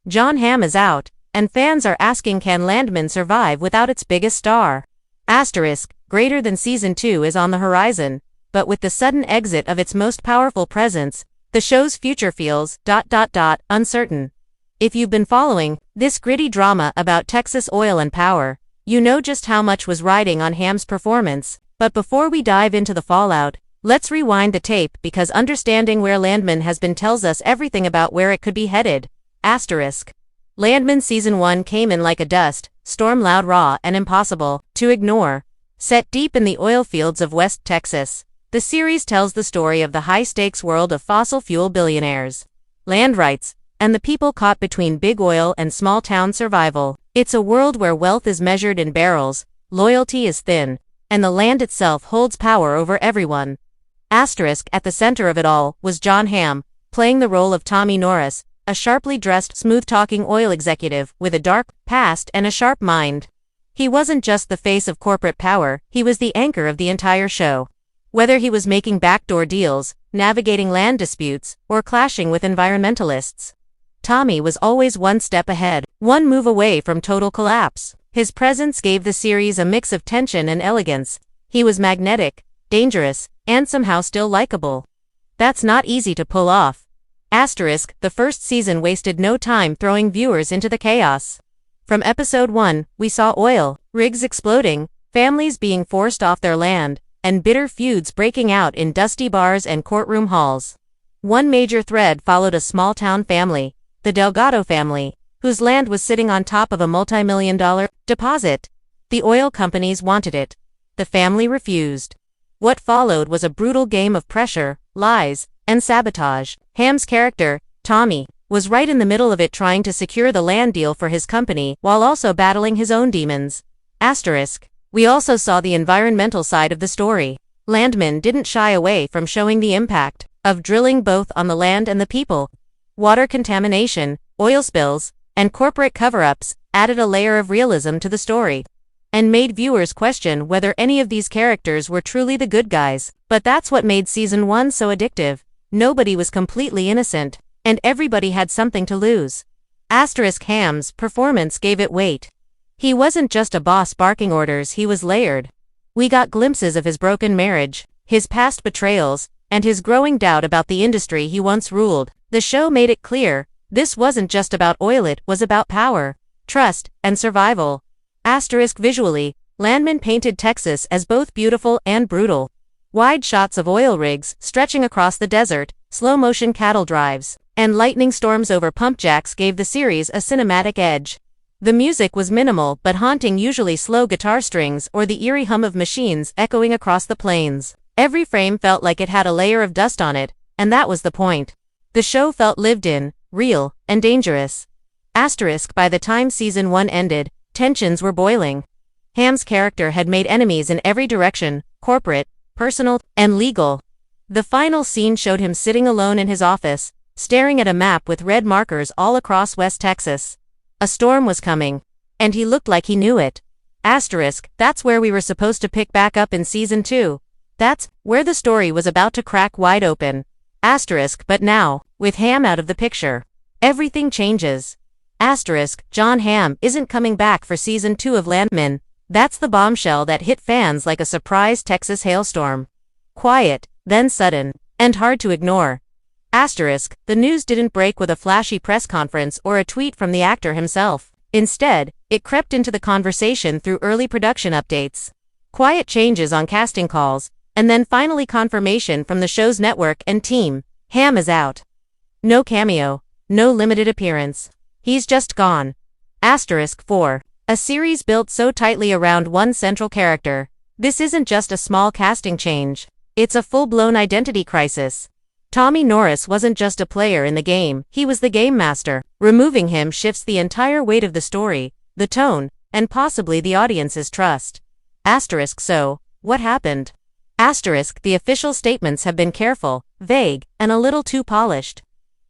Jon Hamm is out, and fans are asking, can Landman survive without its biggest star? Greater than Season 2 is on the horizon, but with the sudden exit of its most powerful presence, the show's future feels uncertain. If you've been following this gritty drama about Texas oil and power, you know just how much was riding on Hamm's performance. But before we dive into the fallout, let's rewind the tape, because understanding where Landman has been tells us everything about where it could be headed. Landman Season 1 came in like a dust storm, loud, raw, and impossible to ignore. Set deep in the oil fields of West Texas, the series tells the story of the high-stakes world of fossil fuel billionaires, land rights, and the people caught between big oil and small-town survival. It's a world where wealth is measured in barrels, loyalty is thin, and the land itself holds power over everyone. At the center of it all was Jon Hamm, playing the role of Tommy Norris, a sharply dressed, smooth-talking oil executive with a dark past and a sharp mind. He wasn't just the face of corporate power, he was the anchor of the entire show. Whether he was making backdoor deals, navigating land disputes, or clashing with environmentalists, Tommy was always one step ahead, one move away from total collapse. His presence gave the series a mix of tension and elegance. He was magnetic, dangerous, and somehow still likable. That's not easy to pull off. The first season wasted no time throwing viewers into the chaos. From episode 1, we saw oil rigs exploding, families being forced off their land, and bitter feuds breaking out in dusty bars and courtroom halls. One major thread followed a small-town family, the Delgado family, whose land was sitting on top of a multi-million-dollar deposit. The oil companies wanted it. The family refused. What followed was a brutal game of pressure, lies, and sabotage. Hamm's character, Tommy, was right in the middle of it, trying to secure the land deal for his company while also battling his own demons. We also saw the environmental side of the story. Landman didn't shy away from showing the impact of drilling both on the land and the people. Water contamination, oil spills, and corporate cover-ups added a layer of realism to the story, and made viewers question whether any of these characters were truly the good guys. But that's what made Season 1 so addictive. Nobody was completely innocent, and everybody had something to lose. Hamm's performance gave it weight. He wasn't just a boss barking orders, he was layered. We got glimpses of his broken marriage, his past betrayals, and his growing doubt about the industry he once ruled. The show made it clear, this wasn't just about oil, it was about power, trust, and survival. Visually, Landman painted Texas as both beautiful and brutal. Wide shots of oil rigs stretching across the desert, slow-motion cattle drives, and lightning storms over pump jacks gave the series a cinematic edge. The music was minimal but haunting, usually slow guitar strings or the eerie hum of machines echoing across the plains. Every frame felt like it had a layer of dust on it, and that was the point. The show felt lived in, real, and dangerous. By the time Season 1 ended, tensions were boiling. Hamm's character had made enemies in every direction, corporate, personal, and legal. The final scene showed him sitting alone in his office, staring at a map with red markers all across West Texas. A storm was coming, and he looked like he knew it. That's where we were supposed to pick back up in Season 2. That's where the story was about to crack wide open. But now, with Hamm out of the picture, everything changes. Jon Hamm isn't coming back for Season 2 of Landman. That's the bombshell that hit fans like a surprise Texas hailstorm. Quiet, then sudden, and hard to ignore. The news didn't break with a flashy press conference or a tweet from the actor himself. Instead, it crept into the conversation through early production updates, quiet changes on casting calls, and then finally confirmation from the show's network and team. Hamm is out. No cameo, no limited appearance. He's just gone. 4. A series built so tightly around one central character. This isn't just a small casting change. It's a full-blown identity crisis. Tommy Norris wasn't just a player in the game, he was the game master. Removing him shifts the entire weight of the story, the tone, and possibly the audience's trust. So, what happened? The official statements have been careful, vague, and a little too polished.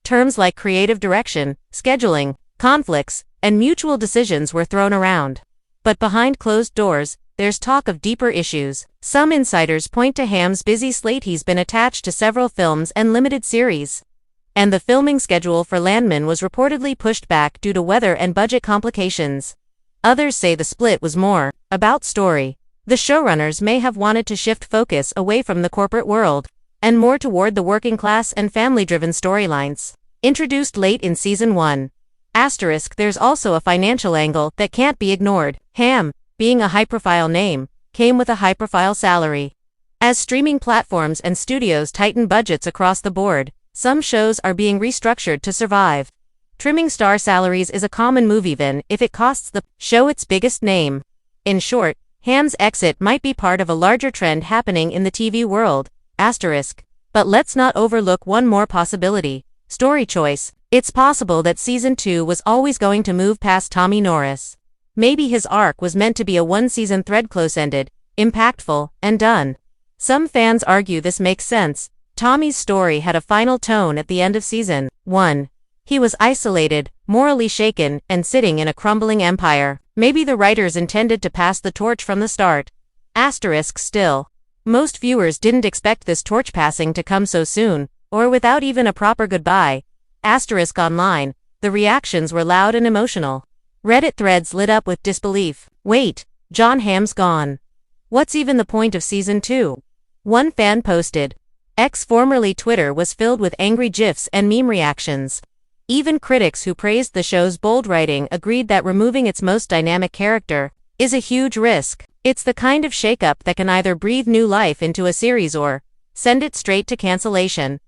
Terms like creative direction, scheduling, conflicts, and mutual decisions were thrown around. But behind closed doors, there's talk of deeper issues. Some insiders point to Hamm's busy slate. He's been attached to several films and limited series. and the filming schedule for Landman was reportedly pushed back due to weather and budget complications. Others say the split was more about story. The showrunners may have wanted to shift focus away from the corporate world and more toward the working class and family-driven storylines introduced late in season 1. There's also a financial angle that can't be ignored. Hamm, being a high-profile name, came with a high-profile salary. As streaming platforms and studios tighten budgets across the board, some shows are being restructured to survive. Trimming star salaries is a common move even if it costs the show its biggest name. In short, Hamm's exit might be part of a larger trend happening in the TV world. But let's not overlook one more possibility. Story choice. It's possible that season 2 was always going to move past Tommy Norris. Maybe his arc was meant to be a one-season thread, close-ended, impactful, and done. Some fans argue this makes sense. Tommy's story had a final tone at the end of season 1. He was isolated, morally shaken, and sitting in a crumbling empire. Maybe the writers intended to pass the torch from the start. Still, most viewers didn't expect this torch passing to come so soon, or without even a proper goodbye. Online, the reactions were loud and emotional. Reddit threads lit up with disbelief. Wait, Jon Hamm's gone. What's even the point of season 2? One fan posted. Formerly Twitter was filled with angry GIFs and meme reactions. Even critics who praised the show's bold writing agreed that removing its most dynamic character is a huge risk. It's the kind of shakeup that can either breathe new life into a series or send it straight to cancellation.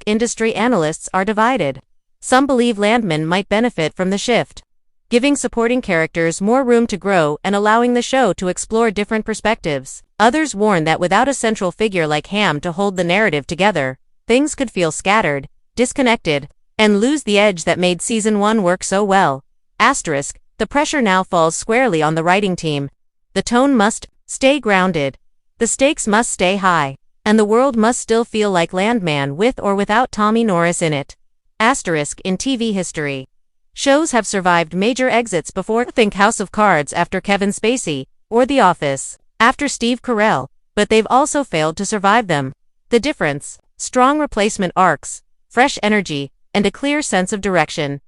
Industry analysts are divided. Some believe Landman might benefit from the shift, giving supporting characters more room to grow and allowing the show to explore different perspectives. Others warn that without a central figure like Hamm to hold the narrative together, things could feel scattered, disconnected, and lose the edge that made season 1 work so well. The pressure now falls squarely on the writing team. The tone must stay grounded. The stakes must stay high. And the world must still feel like Landman with or without Tommy Norris in it. In TV history, shows have survived major exits before. Think House of Cards after Kevin Spacey, or The Office after Steve Carell, but they've also failed to survive them. The difference? Strong replacement arcs, fresh energy, and a clear sense of direction.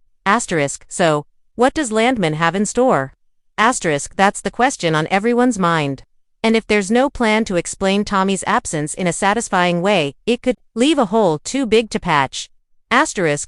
So, what does Landman have in store? That's the question on everyone's mind. And if there's no plan to explain Tommy's absence in a satisfying way, it could leave a hole too big to patch.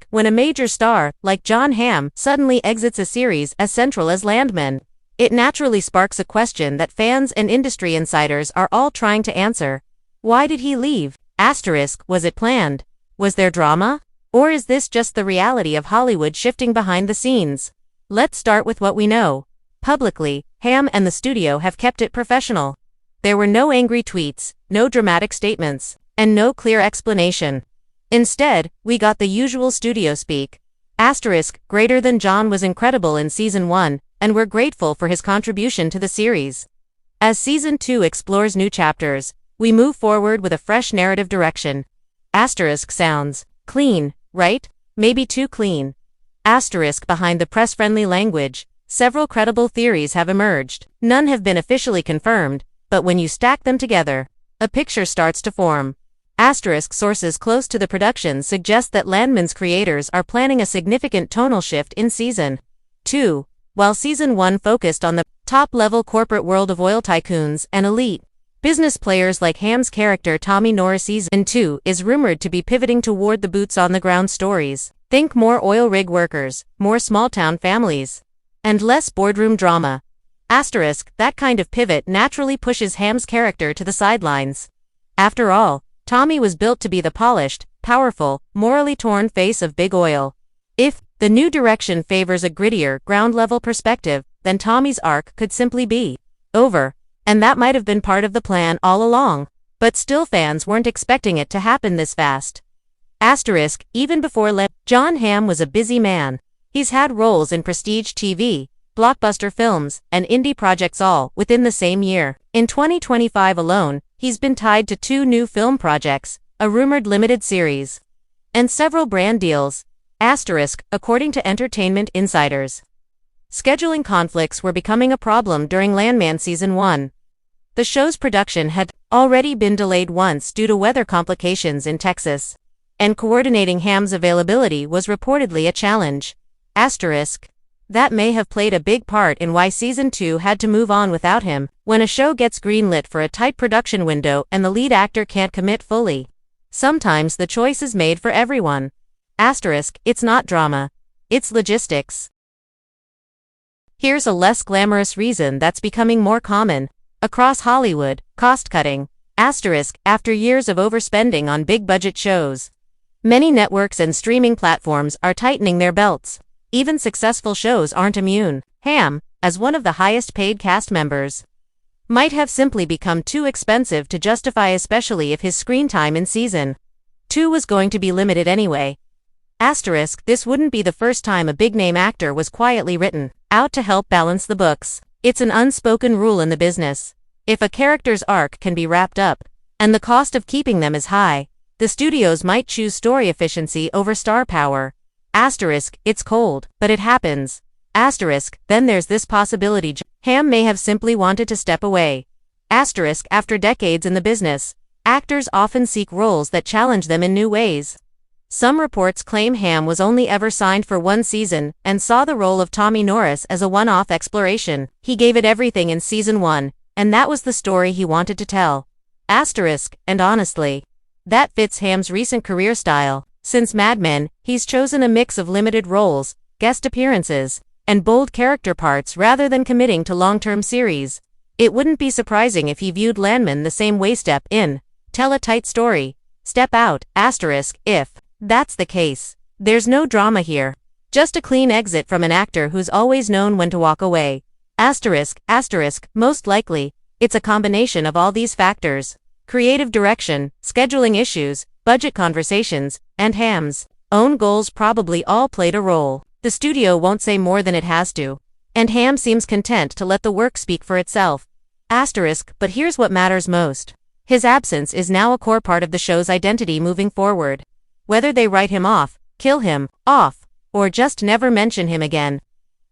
When a major star, like Jon Hamm, suddenly exits a series as central as Landman, it naturally sparks a question that fans and industry insiders are all trying to answer. Why did he leave? Was it planned? Was there drama? Or is this just the reality of Hollywood shifting behind the scenes? Let's start with what we know. Publicly, Hamm and the studio have kept it professional. There were no angry tweets, no dramatic statements, and no clear explanation. Instead, we got the usual studio speak. Greater than Jon was incredible in season 1, and we're grateful for his contribution to the series. As season 2 explores new chapters, we move forward with a fresh narrative direction. Sounds clean, right? Maybe too clean. Behind the press-friendly language, several credible theories have emerged. None have been officially confirmed, but when you stack them together, a picture starts to form. Sources close to the production suggest that Landman's creators are planning a significant tonal shift in season 2. While season 1 focused on the top-level corporate world of oil tycoons and elite business players like Hamm's character Tommy Norris, season 2 is rumored to be pivoting toward the boots-on-the-ground stories. Think more oil rig workers, more small-town families, and less boardroom drama. That kind of pivot naturally pushes Hamm's character to the sidelines. After all, Tommy was built to be the polished, powerful, morally torn face of big oil. If the new direction favors a grittier, ground-level perspective, then Tommy's arc could simply be over. And that might have been part of the plan all along. But still, fans weren't expecting it to happen this fast. Even before Jon Hamm was a busy man. He's had roles in prestige TV, blockbuster films, and indie projects all within the same year. In 2025 alone, he's been tied to 2 new film projects, a rumored limited series, and several brand deals. According to entertainment insiders, scheduling conflicts were becoming a problem during Landman season 1. The show's production had already been delayed once due to weather complications in Texas. and coordinating Hamm's availability was reportedly a challenge. Asterisk. That may have played a big part in why Season 2 had to move on without him. When a show gets greenlit for a tight production window and the lead actor can't commit fully, sometimes the choice is made for everyone. Asterisk, it's not drama. It's logistics. Here's a less glamorous reason that's becoming more common across Hollywood: cost-cutting. Asterisk, after years of overspending on big-budget shows, many networks and streaming platforms are tightening their belts. Even successful shows aren't immune. Hamm, as one of the highest-paid cast members, might have simply become too expensive to justify, especially if his screen time in Season 2 was going to be limited anyway. Asterisk, this wouldn't be the first time a big-name actor was quietly written out to help balance the books. It's an unspoken rule in the business. If a character's arc can be wrapped up, and the cost of keeping them is high, the studios might choose story efficiency over star power. Asterisk, it's cold, but it happens. Asterisk, then there's this possibility Hamm may have simply wanted to step away. Asterisk, after decades in the business, actors often seek roles that challenge them in new ways. Some reports claim Hamm was only ever signed for one season and saw the role of Tommy Norris as a one-off exploration. He gave it everything in Season 1, and that was the story he wanted to tell. Asterisk, and honestly, that fits Hamm's recent career style. Since Mad Men, he's chosen a mix of limited roles, guest appearances, and bold character parts rather than committing to long-term series. It wouldn't be surprising if he viewed Landman the same way: step in, tell a tight story, step out. Asterisk, if that's the case, there's no drama here. Just a clean exit from an actor who's always known when to walk away. Asterisk, most likely, it's a combination of all these factors: creative direction, scheduling issues, budget conversations, and Hamm's own goals probably all played a role. The studio won't say more than it has to, and Hamm seems content to let the work speak for itself. Asterisk, but here's what matters most. His absence is now a core part of the show's identity moving forward. Whether they write him off, kill him off, or just never mention him again,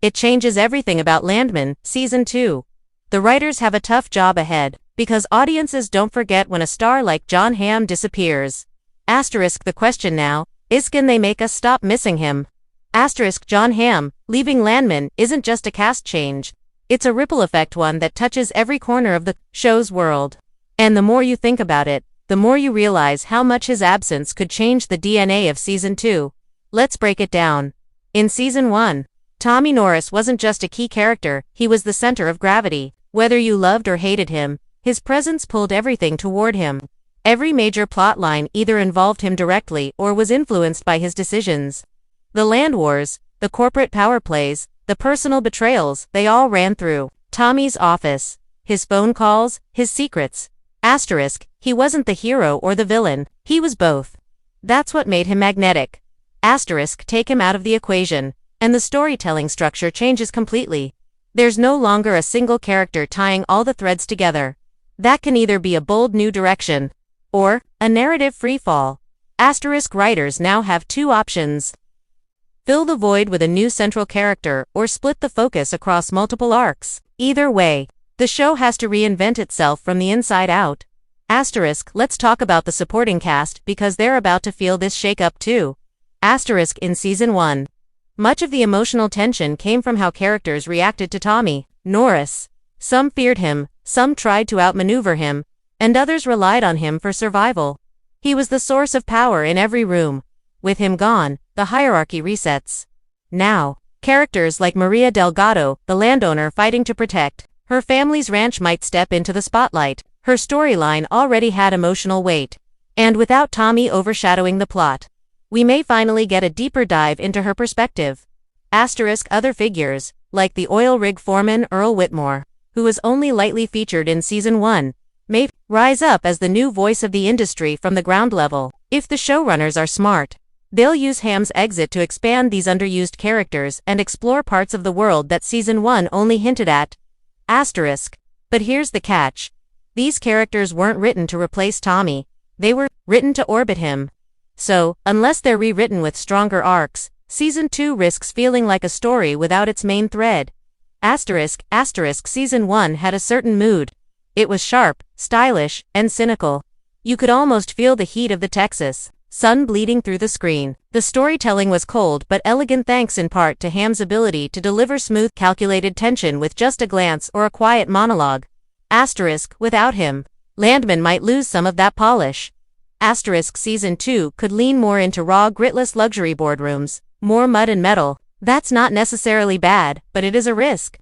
it changes everything about Landman, Season 2. The writers have a tough job ahead, because audiences don't forget when a star like Jon Hamm disappears. Asterisk, the question now is, can they make us stop missing him? Asterisk, Jon Hamm leaving Landman isn't just a cast change. It's a ripple effect, one that touches every corner of the show's world. And the more you think about it, the more you realize how much his absence could change the DNA of Season 2. Let's break it down. In Season 1, Tommy Norris wasn't just a key character, he was the center of gravity. Whether you loved or hated him, his presence pulled everything toward him. Every major plot line either involved him directly or was influenced by his decisions. The land wars, the corporate power plays, the personal betrayals, they all ran through Tommy's office. His phone calls, his secrets. Asterisk, he wasn't the hero or the villain, he was both. That's what made him magnetic. Asterisk, take him out of the equation, and the storytelling structure changes completely. There's no longer a single character tying all the threads together. That can either be a bold new direction, or a narrative freefall. Asterisk, writers now have two options: fill the void with a new central character, or split the focus across multiple arcs. Either way, the show has to reinvent itself from the inside out. Asterisk, let's talk about the supporting cast, because they're about to feel this shakeup too. Asterisk, in Season 1, much of the emotional tension came from how characters reacted to Tommy Norris. Some feared him, some tried to outmaneuver him, and others relied on him for survival. He was the source of power in every room. With him gone, the hierarchy resets. Now, characters like Maria Delgado, the landowner fighting to protect her family's ranch, might step into the spotlight. Her storyline already had emotional weight, and without Tommy overshadowing the plot, we may finally get a deeper dive into her perspective. Asterisk, other figures, like the oil rig foreman Earl Whitmore, who was only lightly featured in Season 1, may rise up as the new voice of the industry from the ground level. If the showrunners are smart, they'll use Hamm's exit to expand these underused characters and explore parts of the world that Season 1 only hinted at. Asterisk, but here's the catch. These characters weren't written to replace Tommy, they were written to orbit him. So, unless they're rewritten with stronger arcs, Season 2 risks feeling like a story without its main thread. Asterisk, Season 1 had a certain mood. It was sharp, stylish, and cynical. You could almost feel the heat of the Texas sun bleeding through the screen. The storytelling was cold but elegant thanks in part to Hamm's ability to deliver smooth, calculated tension with just a glance or a quiet monologue. Asterisk, without him, Landman might lose some of that polish. Asterisk, Season 2 could lean more into raw, gritless luxury boardrooms, more mud and metal. That's not necessarily bad, but it is a risk.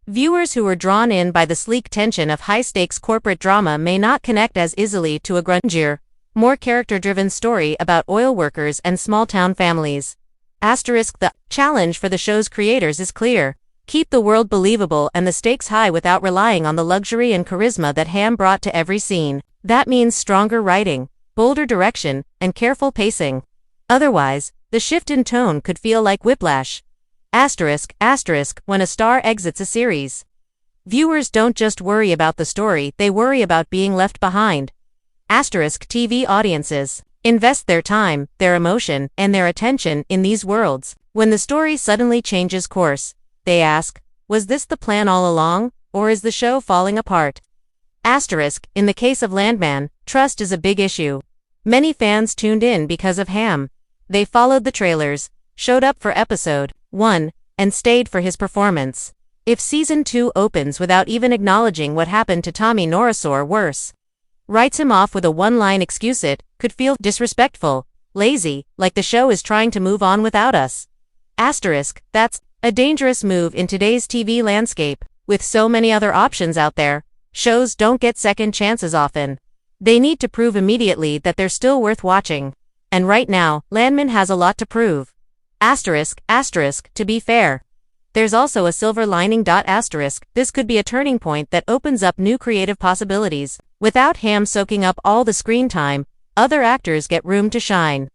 Viewers who were drawn in by the sleek tension of high-stakes corporate drama may not connect as easily to a grungier, more character-driven story about oil workers and small-town families. Asterisk, the challenge for the show's creators is clear. Keep the world believable and the stakes high without relying on the luxury and charisma that Hamm brought to every scene. That means stronger writing, bolder direction, and careful pacing. Otherwise, the shift in tone could feel like whiplash. Asterisk, when a star exits a series, viewers don't just worry about the story, they worry about being left behind. Asterisk, TV audiences invest their time, their emotion, and their attention in these worlds. When the story suddenly changes course, they ask, was this the plan all along, or is the show falling apart? Asterisk, in the case of Landman, trust is a big issue. Many fans tuned in because of Hamm. They followed the trailers, showed up for episode 1, and stayed for his performance. If Season 2 opens without even acknowledging what happened to Tommy Norris or worse, writes him off with a one-line excuse, it could feel disrespectful, lazy, like the show is trying to move on without us. Asterisk, that's a dangerous move in today's TV landscape. With so many other options out there, shows don't get second chances often. They need to prove immediately that they're still worth watching. And right now, Landman has a lot to prove. Asterisk, to be fair, there's also a silver lining. Asterisk, this could be a turning point that opens up new creative possibilities. Without Hamm soaking up all the screen time, other actors get room to shine.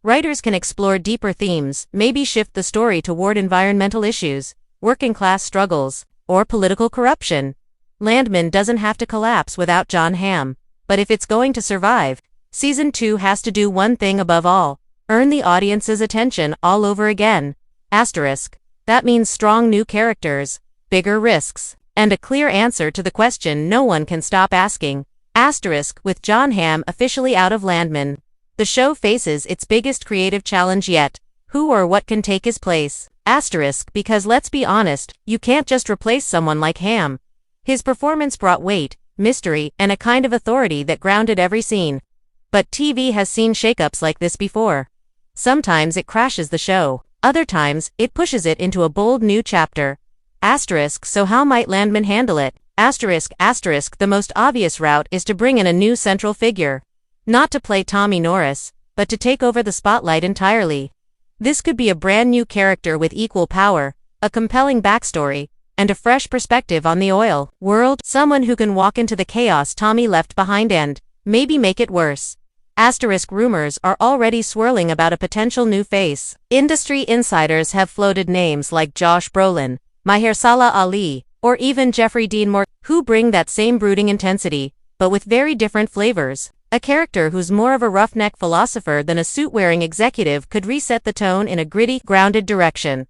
Writers can explore deeper themes, maybe shift the story toward environmental issues, working-class struggles, or political corruption. Landman doesn't have to collapse without Jon Hamm, but if it's going to survive, Season 2 has to do one thing above all: earn the audience's attention all over again. Asterisk, that means strong new characters, bigger risks, and a clear answer to the question no one can stop asking. Asterisk, with Jon Hamm officially out of Landman, the show faces its biggest creative challenge yet. Who or what can take his place? Asterisk, because let's be honest, you can't just replace someone like Hamm. His performance brought weight, mystery, and a kind of authority that grounded every scene. But TV has seen shakeups like this before. Sometimes it crashes the show, other times it pushes it into a bold new chapter. Asterisk, so how might Landman handle it? Asterisk, the most obvious route is to bring in a new central figure. Not to play Tommy Norris, but to take over the spotlight entirely. This could be a brand new character with equal power, a compelling backstory, and a fresh perspective on the oil world. Someone who can walk into the chaos Tommy left behind and maybe make it worse. Asterisk, rumors are already swirling about a potential new face. Industry insiders have floated names like Josh Brolin, Mahershala Ali, or even Jeffrey Dean Morgan, who bring that same brooding intensity, but with very different flavors. A character who's more of a roughneck philosopher than a suit-wearing executive could reset the tone in a gritty, grounded direction.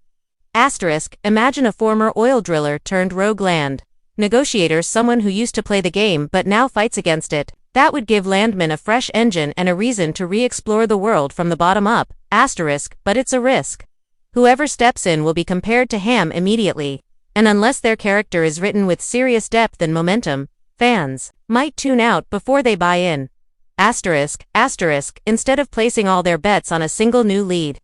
Asterisk, imagine a former oil driller turned rogue land negotiator, someone who used to play the game but now fights against it. That would give Landman a fresh engine and a reason to re-explore the world from the bottom up. Asterisk, but it's a risk. Whoever steps in will be compared to Hamm immediately, and unless their character is written with serious depth and momentum, fans might tune out before they buy in. Asterisk, instead of placing all their bets on a single new lead,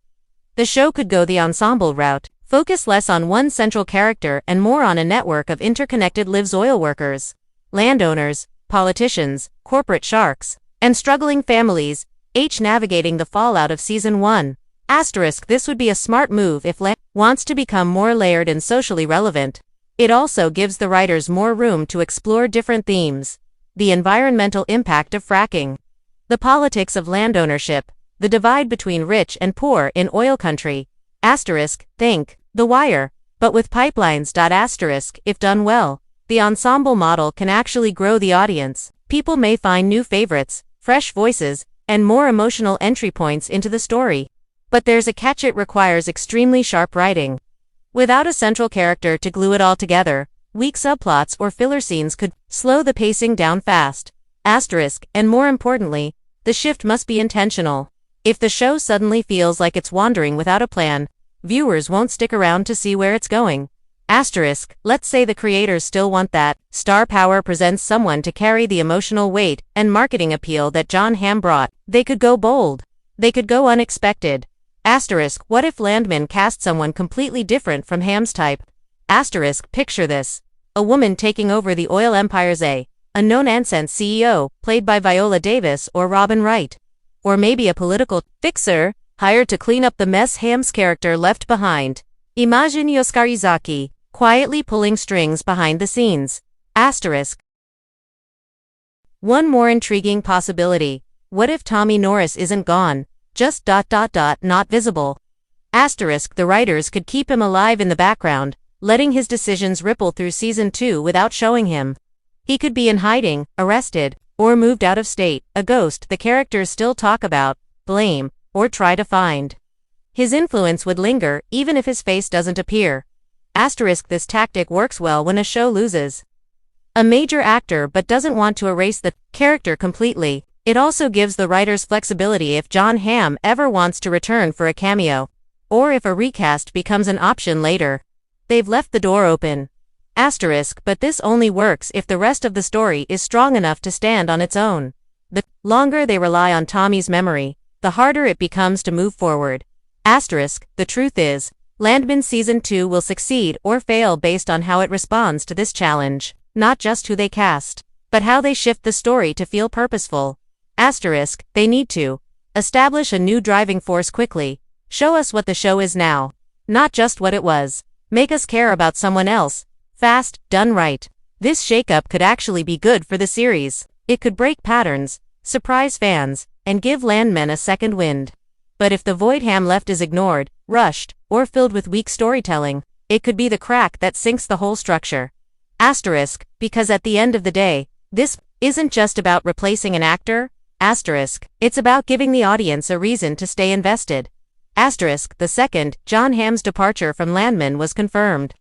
the show could go the ensemble route, focus less on one central character and more on a network of interconnected lives: oil workers, landowners, politicians, corporate sharks, and struggling families, each navigating the fallout of Season 1. Asterisk, this would be a smart move if Landman wants to become more layered and socially relevant. It also gives the writers more room to explore different themes: the environmental impact of fracking, the politics of land ownership, the divide between rich and poor in oil country. Asterisk, think The Wire, but with pipelines. Asterisk, if done well, the ensemble model can actually grow the audience. People may find new favorites, fresh voices, and more emotional entry points into the story. But there's a catch: it requires extremely sharp writing. Without a central character to glue it all together, weak subplots or filler scenes could slow the pacing down fast. Asterisk, and more importantly, the shift must be intentional. If the show suddenly feels like it's wandering without a plan, viewers won't stick around to see where it's going. Asterisk, let's say the creators still want that. Star Power presents someone to carry the emotional weight and marketing appeal that Jon Hamm brought. They could go bold. They could go unexpected. Asterisk, what if Landman cast someone completely different from Hamm's type? Asterisk, picture this. A woman taking over the oil empire's a no-nonsense CEO, played by Viola Davis or Robin Wright. Or maybe a political fixer, hired to clean up the mess Hamm's character left behind. Imagine Yoshikar Izaki, quietly pulling strings behind the scenes. Asterisk. One more intriguing possibility. What if Tommy Norris isn't gone? Just ... not visible. Asterisk, the writers could keep him alive in the background, letting his decisions ripple through season 2 without showing him. He could be in hiding, arrested, or moved out of state, a ghost the characters still talk about, blame, or try to find. His influence would linger, even if his face doesn't appear. Asterisk, this tactic works well when a show loses a major actor but doesn't want to erase the character completely. It also gives the writers flexibility if Jon Hamm ever wants to return for a cameo, or if a recast becomes an option later. They've left the door open. Asterisk, but this only works if the rest of the story is strong enough to stand on its own. The longer they rely on Tommy's memory, the harder it becomes to move forward. Asterisk, the truth is, Landman Season 2 will succeed or fail based on how it responds to this challenge, not just who they cast, but how they shift the story to feel purposeful. Asterisk, they need to establish a new driving force quickly, show us what the show is now, not just what it was, make us care about someone else. Fast, done right. This shakeup could actually be good for the series. It could break patterns, surprise fans, and give Landman a second wind. But if the void Hamm left is ignored, rushed, or filled with weak storytelling, it could be the crack that sinks the whole structure. Asterisk, because at the end of the day, this isn't just about replacing an actor. Asterisk, it's about giving the audience a reason to stay invested. Asterisk, the second Jon Hamm's departure from Landman was confirmed,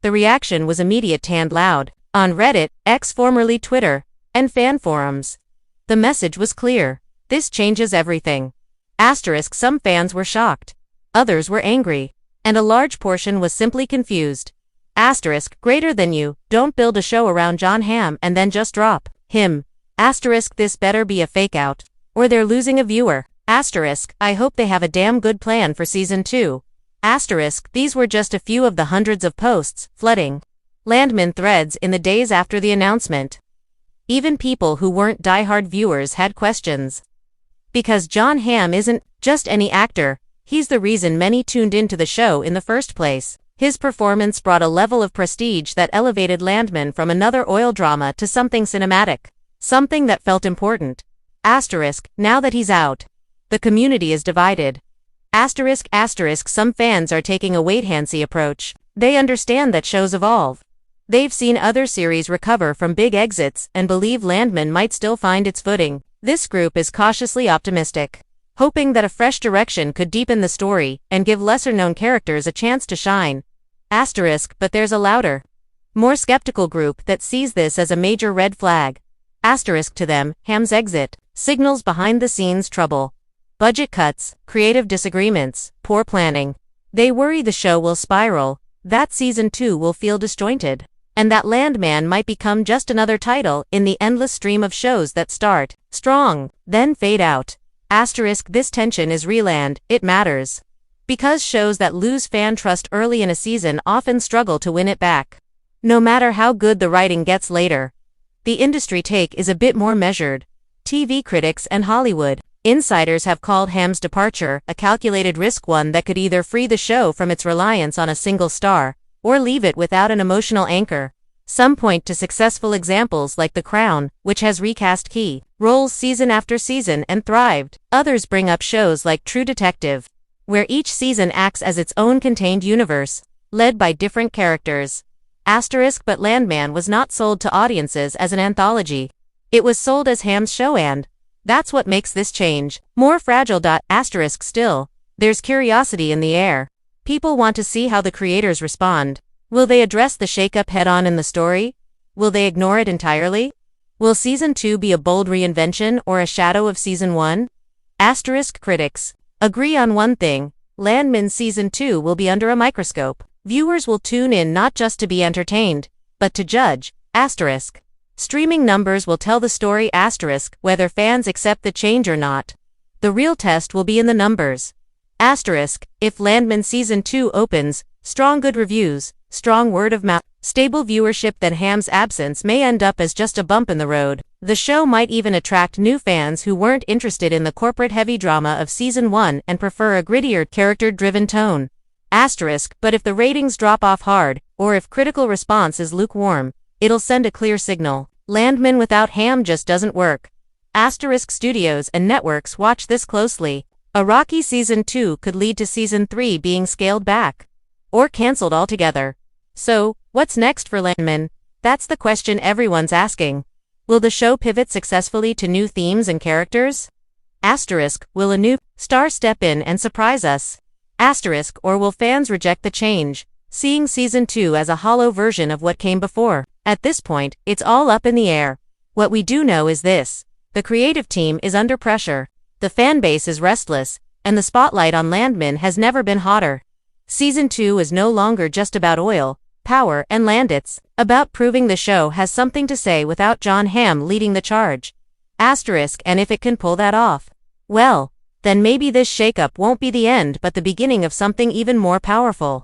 the reaction was immediate and loud, on Reddit, X formerly Twitter, and fan forums. The message was clear. This changes everything. Asterisk, some fans were shocked. Others were angry. And a large portion was simply confused. Asterisk, greater than you, don't build a show around Jon Hamm and then just drop him. Asterisk, this better be a fake out, or they're losing a viewer. Asterisk, I hope they have a damn good plan for season 2. Asterisk, these were just a few of the hundreds of posts flooding Landman threads in the days after the announcement. Even people who weren't diehard viewers had questions. Because Jon Hamm isn't just any actor, he's the reason many tuned into the show in the first place. His performance brought a level of prestige that elevated Landman from another oil drama to something cinematic, something that felt important. Asterisk, now that he's out, the community is divided. Asterisk, some fans are taking a wait-and-see approach. They understand that shows evolve. They've seen other series recover from big exits and believe Landman might still find its footing. This group is cautiously optimistic, hoping that a fresh direction could deepen the story and give lesser-known characters a chance to shine. Asterisk, but there's a louder, more skeptical group that sees this as a major red flag. Asterisk, to them, Hamm's exit signals behind-the-scenes trouble. Budget cuts, creative disagreements, poor planning. They worry the show will spiral, that season 2 will feel disjointed, and that Landman might become just another title in the endless stream of shows that start strong, then fade out. Asterisk, this tension is real and it matters. Because shows that lose fan trust early in a season often struggle to win it back, no matter how good the writing gets later. The industry take is a bit more measured. TV critics and Hollywood insiders have called Hamm's departure a calculated risk, one that could either free the show from its reliance on a single star, or leave it without an emotional anchor. Some point to successful examples like The Crown, which has recast key roles season after season and thrived. Others bring up shows like True Detective, where each season acts as its own contained universe, led by different characters. Asterisk, but Landman was not sold to audiences as an anthology. It was sold as Hamm's show, and that's what makes this change more fragile. Asterisk, still, there's curiosity in the air. People want to see how the creators respond. Will they address the shakeup head-on in the story? Will they ignore it entirely? Will season 2 be a bold reinvention or a shadow of season 1? Asterisk critics agree on one thing: Landman Season 2 will be under a microscope. Viewers will tune in not just to be entertained, but to judge. Asterisk. Streaming numbers will tell the story. Asterisk, whether fans accept the change or not. The real test will be in the numbers. Asterisk, if Landman Season 2 opens, strong good reviews, strong word of mouth, stable viewership, then Hamm's absence may end up as just a bump in the road. The show might even attract new fans who weren't interested in the corporate-heavy drama of Season 1 and prefer a grittier, character-driven tone. Asterisk, but if the ratings drop off hard, or if critical response is lukewarm, it'll send a clear signal. Landman without Hamm just doesn't work. Asterisk, studios and networks watch this closely. A rocky Season 2 could lead to Season 3 being scaled back. Or cancelled altogether. So, what's next for Landman? That's the question everyone's asking. Will the show pivot successfully to new themes and characters? Asterisk, will a new star step in and surprise us? Asterisk, or will fans reject the change, seeing Season 2 as a hollow version of what came before? At this point, it's all up in the air. What we do know is this: the creative team is under pressure, the fan base is restless, and the spotlight on Landman has never been hotter. Season 2 is no longer just about oil, power, and land. It's about proving the show has something to say without Jon Hamm leading the charge. Asterisk, and if it can pull that off, well, then maybe this shakeup won't be the end but the beginning of something even more powerful.